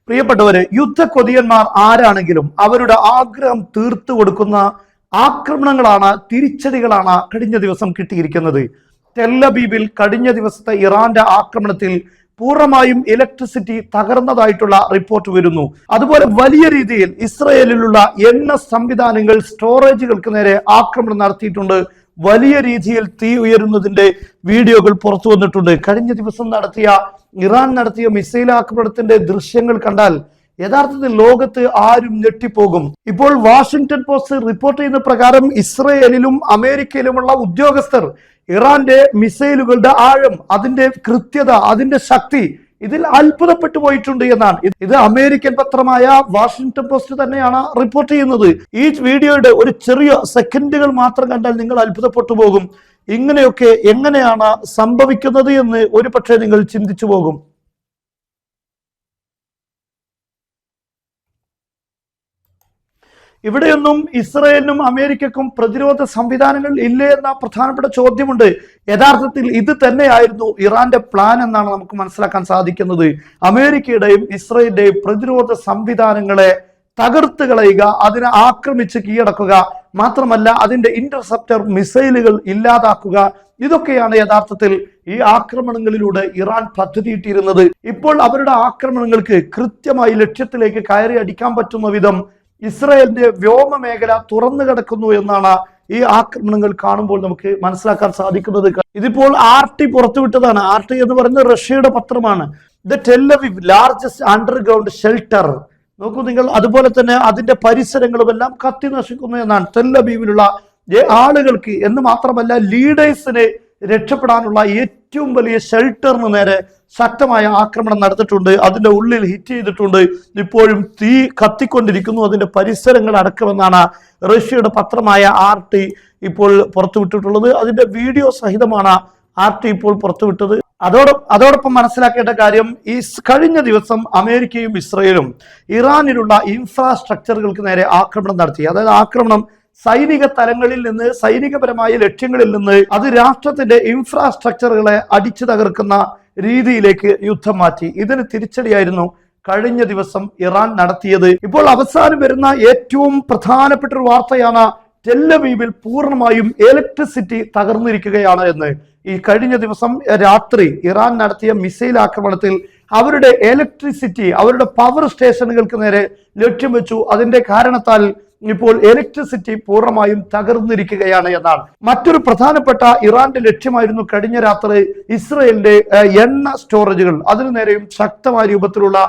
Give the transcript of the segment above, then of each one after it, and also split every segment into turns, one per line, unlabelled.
പ്രിയപ്പെട്ടവരെ, യുദ്ധക്കൊതിയന്മാർ ആരാണെങ്കിലും അവരുടെ ആഗ്രഹം തീർത്തു കൊടുക്കുന്ന ആക്രമണങ്ങളാണ്, തിരിച്ചടികളാണ് കഴിഞ്ഞ ദിവസം കിട്ടിയിരിക്കുന്നത്. ടെല്ലബീബിൽ കഴിഞ്ഞ ദിവസത്തെ ഇറാന്റെ ആക്രമണത്തിൽ പൂർണ്ണമായും ഇലക്ട്രിസിറ്റി തകർന്നതായിട്ടുള്ള റിപ്പോർട്ട് വരുന്നു. അതുപോലെ വലിയ രീതിയിൽ ഇസ്രയേലിലുള്ള എണ്ണ സംവിധാനങ്ങൾ, സ്റ്റോറേജുകൾക്ക് നേരെ ആക്രമണം നടത്തിയിട്ടുണ്ട്. വലിയ രീതിയിൽ തീ ഉയരുന്നതിന്റെ വീഡിയോകൾ പുറത്തു വന്നിട്ടുണ്ട്. കഴിഞ്ഞ ദിവസം ഇറാൻ നടത്തിയ മിസൈൽ ആക്രമണത്തിന്റെ ദൃശ്യങ്ങൾ കണ്ടാൽ യഥാർത്ഥത്തിൽ ലോകത്ത് ആരും ഞെട്ടിപ്പോകും. ഇപ്പോൾ വാഷിംഗ്ടൺ പോസ്റ്റ് റിപ്പോർട്ട് ചെയ്യുന്ന പ്രകാരം ഇസ്രയേലിലും അമേരിക്കയിലുമുള്ള ഉദ്യോഗസ്ഥർ ഇറാന്റെ മിസൈലുകളുടെ ആഴം, അതിന്റെ കൃത്യത, അതിന്റെ ശക്തി ഇതിൽ അത്ഭുതപ്പെട്ടു പോയിട്ടുണ്ട് എന്നാണ്. ഇത് അമേരിക്കൻ പത്രമായ വാഷിംഗ്ടൺ പോസ്റ്റ് തന്നെയാണ് റിപ്പോർട്ട് ചെയ്യുന്നത്. ഈ വീഡിയോയുടെ ഒരു ചെറിയ സെക്കൻഡുകൾ മാത്രം കണ്ടാൽ നിങ്ങൾ അത്ഭുതപ്പെട്ടു പോകും. ഇങ്ങനെയൊക്കെ എങ്ങനെയാണ് സംഭവിക്കുന്നത് എന്ന് ഒരു പക്ഷേ നിങ്ങൾ ചിന്തിച്ചു പോകും. ഇവിടെയൊന്നും ഇസ്രയേലിനും അമേരിക്കക്കും പ്രതിരോധ സംവിധാനങ്ങൾ ഇല്ലേ എന്ന പ്രധാനപ്പെട്ട ചോദ്യമുണ്ട്. യഥാർത്ഥത്തിൽ ഇത് തന്നെയായിരുന്നു ഇറാന്റെ പ്ലാൻ എന്നാണ് നമുക്ക് മനസ്സിലാക്കാൻ സാധിക്കുന്നത്. അമേരിക്കയുടെയും ഇസ്രയേലിന്റെയും പ്രതിരോധ സംവിധാനങ്ങളെ തകർത്ത് കളയുക, അതിനെ ആക്രമിച്ച് കീഴടക്കുക, മാത്രമല്ല അതിന്റെ ഇന്റർസെപ്റ്റർ മിസൈലുകൾ ഇല്ലാതാക്കുക. ഇതൊക്കെയാണ് യഥാർത്ഥത്തിൽ ഈ ആക്രമണങ്ങളിലൂടെ ഇറാൻ പദ്ധതിയിട്ടിരുന്നത്. ഇപ്പോൾ അവരുടെ ആക്രമണങ്ങൾക്ക് കൃത്യമായി ലക്ഷ്യത്തിലേക്ക് കയറി അടിക്കാൻ പറ്റുന്ന വിധം ഇസ്രയേലിന്റെ വ്യോമ മേഖല തുറന്നു കിടക്കുന്നു എന്നാണ് ഈ ആക്രമണങ്ങൾ കാണുമ്പോൾ നമുക്ക് മനസ്സിലാക്കാൻ സാധിക്കുന്നത്. ഇതിപ്പോൾ RT പുറത്തുവിട്ടതാണ്. RT എന്ന് പറയുന്നത് റഷ്യയുടെ പത്രമാണ്. The Tel Aviv largest underground shelter നോക്കൂ നിങ്ങൾ. അതുപോലെ തന്നെ അതിന്റെ പരിസരങ്ങളുമെല്ലാം കത്തി നശിക്കുന്നു എന്നാണ്. ടെല്ലവീവിലുള്ള ആളുകൾക്ക് എന്ന് മാത്രമല്ല ലീഡേഴ്സിന് രക്ഷപ്പെടാനുള്ള ഏറ്റവും വലിയ ഷെൽട്ടറിന് നേരെ ശക്തമായ ആക്രമണം നടത്തിയിട്ടുണ്ട്. അതിന്റെ ഉള്ളിൽ ഹിറ്റ് ചെയ്തിട്ടുണ്ട്. ഇപ്പോഴും തീ കത്തിക്കൊണ്ടിരിക്കുന്നു അതിന്റെ പരിസരങ്ങൾ അടക്കമെന്നാണ് റഷ്യയുടെ പത്രമായ RT ഇപ്പോൾ പുറത്തുവിട്ടിട്ടുള്ളത്. അതിന്റെ വീഡിയോ സഹിതമാണ് RT ഇപ്പോൾ പുറത്തുവിട്ടത്. അതോടൊപ്പം മനസ്സിലാക്കേണ്ട കാര്യം, ഈ കഴിഞ്ഞ ദിവസം അമേരിക്കയും ഇസ്രയേലും ഇറാനിലുള്ള ഇൻഫ്രാസ്ട്രക്ചറുകൾക്ക് നേരെ ആക്രമണം നടത്തി. അതായത് ആക്രമണം സൈനിക തലങ്ങളിൽ നിന്ന്, സൈനികപരമായ ലക്ഷ്യങ്ങളിൽ നിന്ന് അത് രാഷ്ട്രത്തിന്റെ ഇൻഫ്രാസ്ട്രക്ചറുകളെ അടിച്ചു തകർക്കുന്ന രീതിയിലേക്ക് യുദ്ധം മാറ്റി. ഇതിന് തിരിച്ചടിയായിരുന്നു കഴിഞ്ഞ ദിവസം ഇറാൻ നടത്തിയത്. ഇപ്പോൾ അവസാനം വരുന്ന ഏറ്റവും പ്രധാനപ്പെട്ട ഒരു വാർത്തയാണ് ടെല്ലവീവിൽ പൂർണ്ണമായും ഇലക്ട്രിസിറ്റി തകർന്നിരിക്കുകയാണ് എന്ന്. ഈ കഴിഞ്ഞ ദിവസം രാത്രി ഇറാൻ നടത്തിയ മിസൈൽ ആക്രമണത്തിൽ അവരുടെ ഇലക്ട്രിസിറ്റി, അവരുടെ പവർ സ്റ്റേഷനുകൾക്ക് നേരെ ലക്ഷ്യം വെച്ചു. അതിന്റെ കാരണത്താൽ ഇപ്പോൾ ഇലക്ട്രിസിറ്റി പൂർണ്ണമായും തകർന്നിരിക്കുകയാണ് എന്നാണ്. മറ്റൊരു പ്രധാനപ്പെട്ട ഇറാന്റെ ലക്ഷ്യമായിരുന്നു കഴിഞ്ഞ രാത്രി ഇസ്രയേലിന്റെ എണ്ണ സ്റ്റോറേജുകൾ. അതിനു നേരെയും ശക്തമായ രൂപത്തിലുള്ള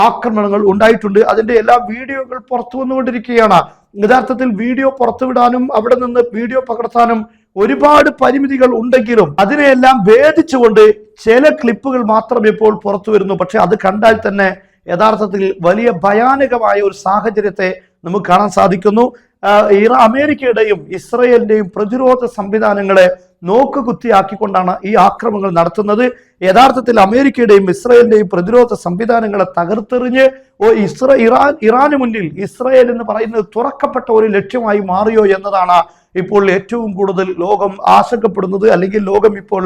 ആക്രമണങ്ങൾ ഉണ്ടായിട്ടുണ്ട്. അതിന്റെ എല്ലാ വീഡിയോകൾ പുറത്തു വന്നുകൊണ്ടിരിക്കുകയാണ്. യഥാർത്ഥത്തിൽ വീഡിയോ പുറത്തുവിടാനും അവിടെ നിന്ന് വീഡിയോ പകർത്താനും ഒരുപാട് പരിമിതികൾ ഉണ്ടെങ്കിലും അതിനെയെല്ലാം ഭേദിച്ചുകൊണ്ട് ചില ക്ലിപ്പുകൾ മാത്രം ഇപ്പോൾ പുറത്തു വരുന്നു. പക്ഷെ അത് കണ്ടാൽ തന്നെ യഥാർത്ഥത്തിൽ വലിയ ഭയാനകമായ ഒരു സാഹചര്യത്തെ നമുക്ക് കാണാൻ സാധിക്കുന്നു. അമേരിക്കയുടെയും ഇസ്രയേലിന്റെയും പ്രതിരോധ സംവിധാനങ്ങളെ നോക്കുകുത്തിയാക്കിക്കൊണ്ടാണ് ഈ ആക്രമണങ്ങൾ നടത്തുന്നത്. യഥാർത്ഥത്തിൽ അമേരിക്കയുടെയും ഇസ്രയേലിന്റെയും പ്രതിരോധ സംവിധാനങ്ങളെ തകർത്തെറിഞ്ഞ് ഇറാന് മുന്നിൽ ഇസ്രയേൽ എന്ന് പറയുന്നത് തുറക്കപ്പെട്ട ഒരു ലക്ഷ്യമായി മാറിയോ എന്നതാണ് ഇപ്പോൾ ഏറ്റവും കൂടുതൽ ലോകം ആശങ്കപ്പെടുന്നത്, അല്ലെങ്കിൽ ലോകം ഇപ്പോൾ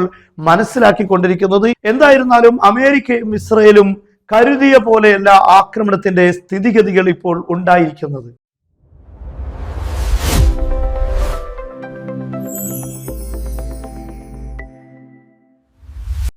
മനസ്സിലാക്കിക്കൊണ്ടിരിക്കുന്നത്. എന്തായിരുന്നാലും അമേരിക്കയും ഇസ്രയേലും കരുതിയ പോലെയല്ല ആക്രമണത്തിന്റെ സ്ഥിതിഗതികൾ ഇപ്പോൾ ഉണ്ടായിരിക്കുന്നത്.